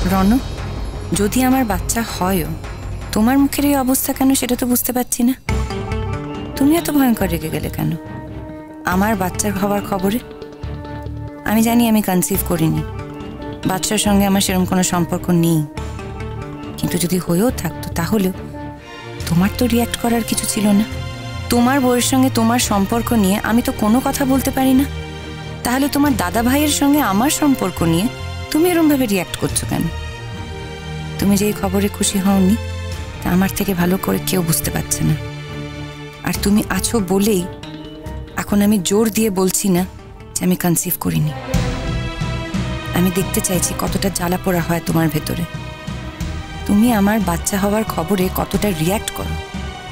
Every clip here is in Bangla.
রণ, যদি আমার বাচ্চা হয়ও, তোমার মুখের এই অবস্থা কেন সেটা তো বুঝতে পারছি না। তুমি এত ভয়ঙ্কর রেগে গেলে কেন আমার বাচ্চার হওয়ার খবরে? আমি জানি আমি কনসিভ করিনি, বাচ্চার সঙ্গে আমার সেরকম কোনো সম্পর্ক নেই, কিন্তু যদি হয়েও থাকতো তাহলেও তোমার তো রিয়াক্ট করার কিছু ছিল না। তোমার বউয়ের সঙ্গে তোমার সম্পর্ক নিয়ে আমি তো কোনো কথা বলতে পারি না, তাহলে তোমার দাদা ভাইয়ের সঙ্গে আমার সম্পর্ক নিয়ে তুমি এরমভাবে রিয়াক্ট করছো কেন? তুমি যে এই খবরে খুশি হওনি তা আমার থেকে ভালো করে কেউ বুঝতে পারছে না। আর তুমি আছো বলেই এখন আমি জোর দিয়ে বলছি না যে আমি কনসিভ করিনি। আমি দেখতে চাইছি কতটা জ্বালা পোড়া হয় তোমার ভেতরে। তুমি আমার বাচ্চা হওয়ার খবরে কতটা রিয়াক্ট করো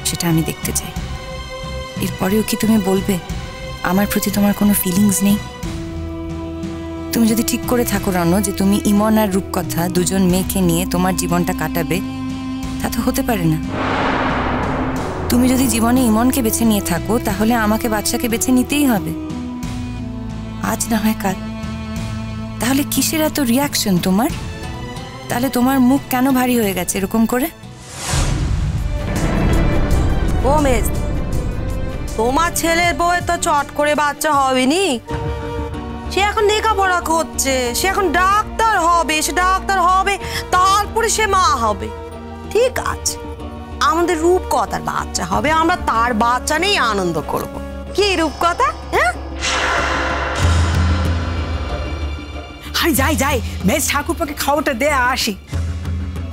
সেটা আমি দেখতে চাই। এরপরেও কি তুমি বলবে আমার প্রতি তোমার কোনো ফিলিংস নেই? তুমি যদি ঠিক করে থাকো রণ যে তুমি ইমন আর রূপকথা দুজন মেয়েকে নিয়ে তোমার জীবনটা কাটাবে, তা তো হতে পারে না। তুমি যদি জীবনে ইমনকে বেছে নিয়ে থাকো তাহলে আমাকে বাচ্চাকে বেছে নিতেই হবে, আজ না হয় কাল। তাহলে কিসের এত রিয়াকশন তোমার? তাহলে তোমার মুখ কেন ভারী হয়ে গেছে এরকম করে? ও মেজ, তোমার ছেলের বউয়ের তো চট করে বাচ্চা হবেনি। সে এখন লেখাপড়া করছে, সে এখন ডাক্তার হবে, সে ডাক্তার হবে তারপরে সে মা হবে। ঠিক আছে, আমাদের রূপকথার বাচ্চা হবে, আমরা তার বাচ্চা নেই আনন্দ করব। কি রূপকথা? হ্যাঁ, আমি যাই যাই মেজ ঠাকুরপাকে খবরটা দে আসি।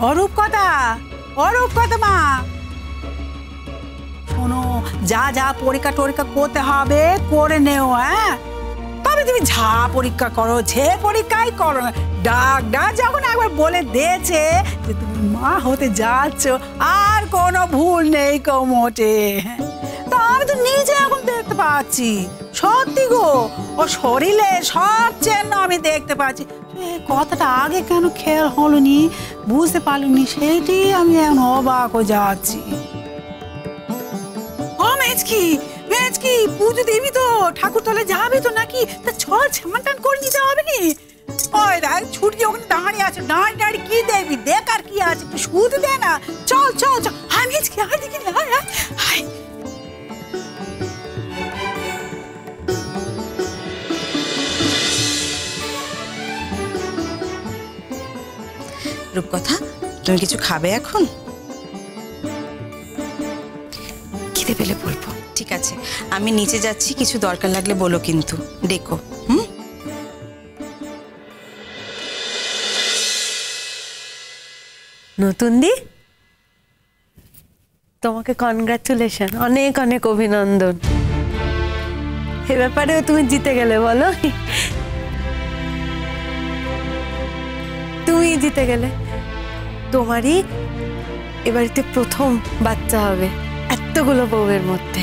অরূপকথা, অরূপকথা মা শোনো, যা যা পরীক্ষা টরীক্ষা করতে হবে করে নেও। হ্যাঁ, তবে তুমি যা পরীক্ষা করো, যে পরীক্ষাই করো না, ডাক্তার যখন একবার বলে দিয়েছে যে তুমি মা হতে যাচ্ছ, আর কোনো ভুল নেই কো মোটে। তা আমি তো নিজে এখন দেখতে পাচ্ছি, সত্যি গো, ও শরীরে সব চিহ্ন আমি দেখতে পাচ্ছি। কথাটা আগে কেন খেয়াল হলো নি, বুঝতে পারলনি, সেইটি আমি এখন অবাক হয়ে যাচ্ছি। ও মেজকি, মেজকি পুজো দিবি তো, ঠাকুর তলে যাবি তো নাকি? তা চল স্নান টান করে নিতে হবে নি। ওই দেখ ছুটি ওখানে দাঁড়িয়ে আছে, দাঁড়িয়ে দাঁড়িয়ে কি দেখবি, দেখ আর কি আছে, একটু শুতে দে না। চল চল চল, হাই মেজকি, হাই দেখি, হাই হাই হাই। রূপকথা, তুমি কিছু খাবে এখন? খিদে পেলে বলবো। ঠিক আছে, আমি নিচে যাচ্ছি, কিছু দরকার লাগলে বলো কিন্তু, দেখো। নতুন দি, তোমাকে কনগ্রাচুলেশন, অনেক অনেক অভিনন্দন। এ ব্যাপারেও তুমি জিতে গেলে, বলো তুমি জিতে গেলে। তোমারই এবারেতে প্রথম বাচ্চা হবে এতগুলো বউয়ের মধ্যে।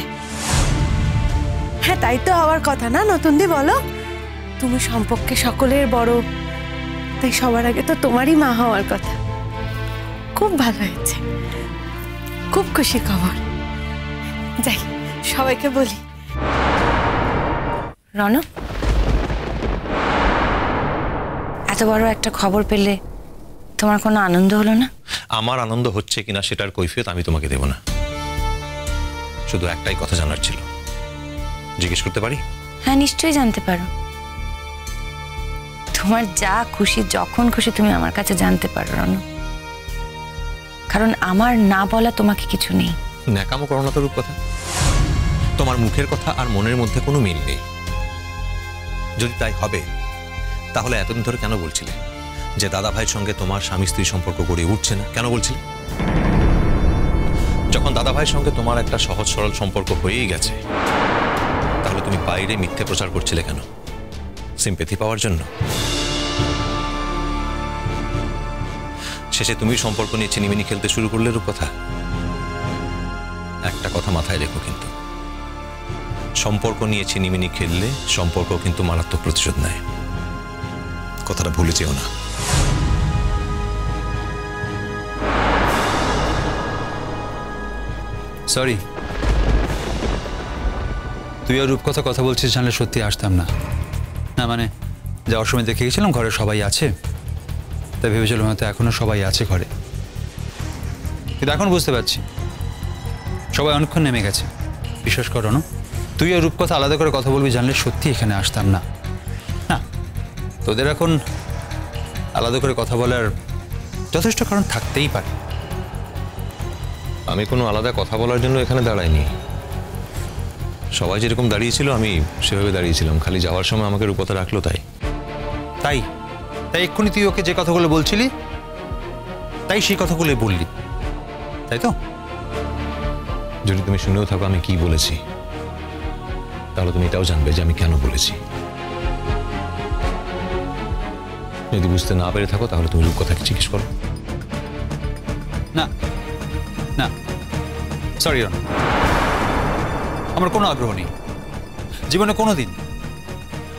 হ্যাঁ, তাই তো হওয়ার কথা না নতুন দি, বলো? তুমি সম্পর্কে সকলের বড়, তাই সবার আগে তো তোমারই মা হওয়ার কথা। খুব ভালো হয়েছে, খুব খুশি খবর। যাই সবাইকে বলি। রণ, এত বড় একটা খবর পেলে তোমার কোনো আনন্দ হলো না? আমার আনন্দ হচ্ছে কিনা সেটার কৈফিয়ত আমি তোমাকে দেব না, শুধু একটাই কথা জানার ছিল। জিজ্ঞেস করতে পারি? হ্যাঁ, নিশ্চয়ই জানতে পারো। তোমার যা খুশি, যখন খুশি তুমি আমার কাছে জানতে পারো রণ, কারণ আমার না বলা তোমাকে কিছু নেই। ন্যাকামো করো না তো রূপকথা, তোমার মুখের কথা আর মনের মধ্যে কোনো মিল নেই। যদি তাই হবে তাহলে এতদিন ধরে কেন বলছিলে যে দাদা ভাইয়ের সঙ্গে তোমার স্বামী স্ত্রী সম্পর্ক গড়ে উঠছে না? কেন বলছিলে? যখন দাদা ভাইয়ের সঙ্গে তোমার একটা সহজ সরল সম্পর্ক হয়েই গেছে, তাহলে তুমি বাইরে মিথ্যে প্রচার করছিলে কেন? সিম্পেথি পাওয়ার জন্য? শেষে তুমি সম্পর্ক নিয়ে চিনিমিনি খেলতে শুরু করলে রূপকথা। একটা কথা মাথায় রেখো কিন্তু, সম্পর্ক নিয়ে চিনিমিনি খেললে সম্পর্ক কিন্তু মারাত্মক প্রতিশোধ নেয়, কথাটা ভুলে যেও না। সরি, তুই আর রূপকথা কথা বলছিস জানলে সত্যি আসতাম না। না মানে যাওয়ার সময় দেখে গেছিলাম ঘরে সবাই আছে, তাই ভেবেছিলাম হয়তো এখনো সবাই আছে ঘরে, কিন্তু এখন বুঝতে পারছি সবাই অনেকক্ষণ নেমে গেছে। বিশ্বাস করো না, তুই আর রূপকথা আলাদা করে কথা বলবি জানলে সত্যি এখানে আসতাম না। না, তোদের এখন আলাদা করে কথা বলার যথেষ্ট কারণ থাকতেই পারে। আমি কোনো আলাদা কথা বলার জন্য এখানে দাঁড়াইনি। সবাই যেরকম দাঁড়িয়েছিল আমি সেভাবে দাঁড়িয়েছিলাম, খালি যাওয়ার সময় আমাকে রূপকথা রাখলো তাই। তাই তাই এক্ষুনি তুই ওকে যে কথাগুলো বলছিলি তাই সেই কথাগুলোই বললি, তাই তো? যদি তুমি শুনেও থাকো আমি কি বলেছি, তাহলে তুমি এটাও জানবে যে আমি কেন বলেছি। যদি বুঝতে না পেরে থাকো তাহলে তুমি রূপকথাকে জিজ্ঞেস করো। না না, সরি রন, আমার কোনো আগ্রহ নেই। জীবনে কোনো দিন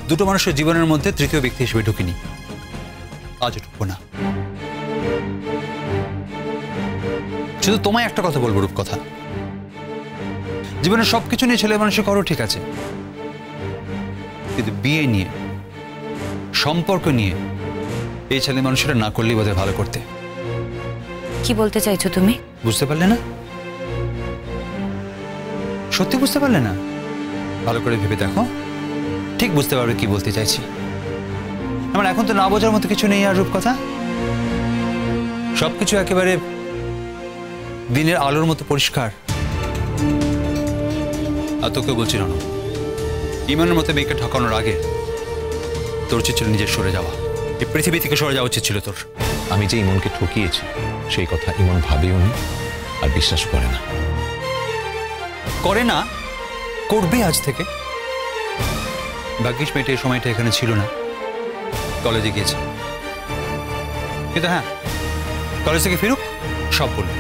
দুটো মানুষের জীবনের মধ্যে তৃতীয় ব্যক্তি হিসেবে ঢুকিনি, আজও ঢুকবো না। শুধু তোমায় একটা কথা বলবো রূপকথা, জীবনের সবকিছু নিয়ে ছেলে মানুষের করো ঠিক আছে, কিন্তু বিয়ে নিয়ে, সম্পর্ক নিয়ে এই ছেলে মানুষেরা না করলেই বোধহয় ভালো করতে। কি বলতে চাইছো তুমি? বুঝতে পারলে না? সত্যি বুঝতে পারলে না? ভালো করে ভেবে দেখো, ঠিক বুঝতে পারবে কি বলতে চাইছি। আমার এখন তো না বোঝার মতো কিছু নেই আর রূপকথা, সবকিছু একেবারে দিনের আলোর মতো পরিষ্কার। আর তোকে বলছি না, ইমানের মতো মেয়েকে ঠকানোর আগে তোর উচিত ছিল নিজের সরে যাওয়া, এই পৃথিবী থেকে সরে যাওয়া উচিত ছিল তোর। আমি যে ইমনকে ঠকিয়েছি সেই কথা ইমন ভাবেও নি আর বিশ্বাস করে না। করে না, করবে আজ থেকে। ভাগ্যিস মেয়েটা এই সময়টা এখানে ছিল না, কলেজে গিয়েছে। কিন্তু হ্যাঁ, কলেজ থেকে ফিরুক সব বলবে,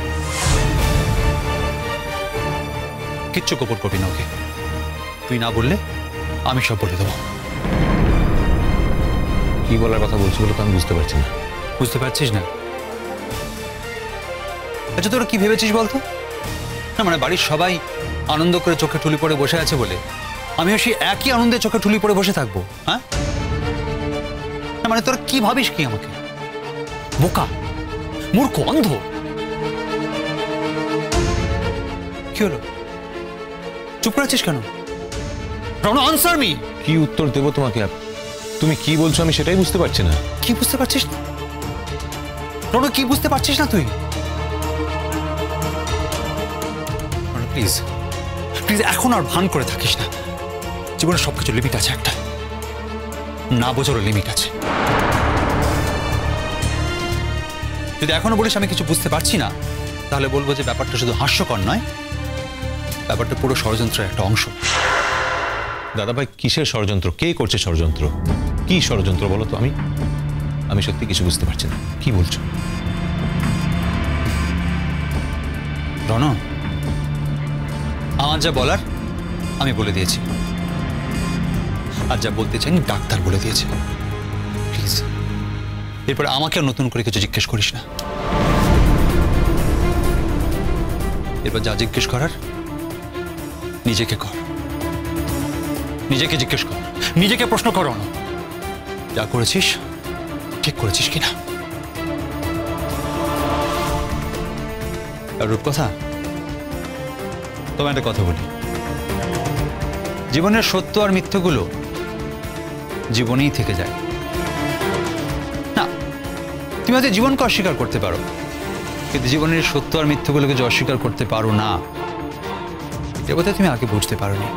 কিচ্ছু গোপন করবি না ওকে। তুই না বললে আমি সব বলে দেবো। কি বলার কথা বলছি বলে তো আমি বুঝতে পারছি না। বুঝতে পারছিস না? আচ্ছা তোরা কি ভেবেছিস বলতো? না মানে বাড়ির সবাই আনন্দ করে চোখে ঠুলি পড়ে বসে আছে বলে আমিও সেই একই আনন্দে চোখে ঠুলি পড়ে বসে থাকবো? হ্যাঁ, না মানে তোরা কি ভাবিস কি আমাকে? বোকা, মূর্খ, অন্ধ? কি হলো, চুপ আছিস কেন? রণ, আনসার মি। কি উত্তর দেবো তোমাকে? তুমি কি বলছো আমি সেটাই বুঝতে পারছি না। কি বুঝতে পারছিস না রণ? কি বুঝতে পারছিস না তুই? প্লিজ প্লিজ এখন আর ভান করে থাকিস না। জীবনের সবকিছু লিমিট আছে, একটা না বোঝারও লিমিট আছে। যদি এখনো বলিস আমি কিছু বুঝতে পারছি না, তাহলে বলবো যে ব্যাপারটা শুধু হাস্যকর নয়, ব্যাপারটা পুরো ষড়যন্ত্রের একটা অংশ। দাদাভাই, কিসের ষড়যন্ত্র? কে করছে ষড়যন্ত্র? কি ষড়যন্ত্র বলো তো? আমি সত্যি কিছু বুঝতে পারছি না। কি বলছো? রণ, আমার যা বলার আমি বলে দিয়েছি, আর যা বলতে চাই ডাক্তার বলে দিয়েছে। প্লিজ এরপরে আমাকে আর নতুন করে কিছু জিজ্ঞেস করিস না। এরপর যা জিজ্ঞেস করার নিজেকে কর, নিজেকে জিজ্ঞেস কর, নিজেকে প্রশ্ন কর না যা করেছিস ঠিক করেছিস কিনা। আর রূপকথা, তোমায় একটা কথা বলি, জীবনের সত্য আর মিথ্যেগুলো জীবনেই থেকে যায়। না, তুমি হয়তো জীবনকে অস্বীকার করতে পারো, কিন্তু জীবনের সত্য আর মিথ্যেগুলোকে যে অস্বীকার করতে পারো না, এটা বোধহয় তুমি আগে বুঝতে পারোনি।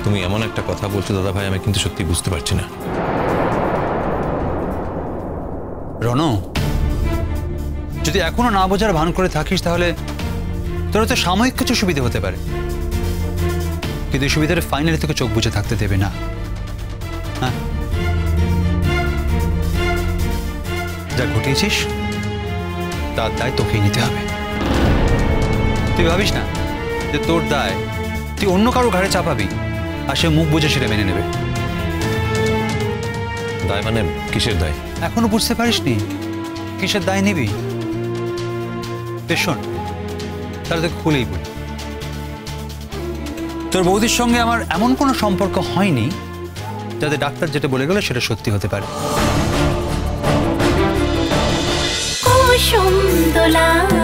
তুমি এমন একটা কথা বলছো দাদাভাই, আমি কিন্তু সত্যি বুঝতে পারছি না। রণ, যদি এখনো না বোঝার ভান করে থাকিস তাহলে তোর তো সাময়িক কিছু সুবিধা হতে পারে, কিন্তু এই সুবিধাটা ফাইনালি তোকে চোখ বুঝে থাকতে দেবে না। হ্যাঁ, যা ঘটিয়েছিস তার দায় তোকেই নিতে হবে। তুই ভাবিস না যে তোর দায় তুই অন্য কারো ঘাড়ে চাপাবি আর সে মুখ বুঝে সেটা মেনে নেবে। দায় মানে কিসের দায়? এখনো বুঝতে পারিসনি কিসের দায় নিবি? শোন, তাহলে তোকে খুলেই বলি, তোর বৌদির সঙ্গে আমার এমন কোনো সম্পর্ক হয়নি যাতে ডাক্তার যেটা বলে গেল সেটা সত্যি হতে পারে। Lola.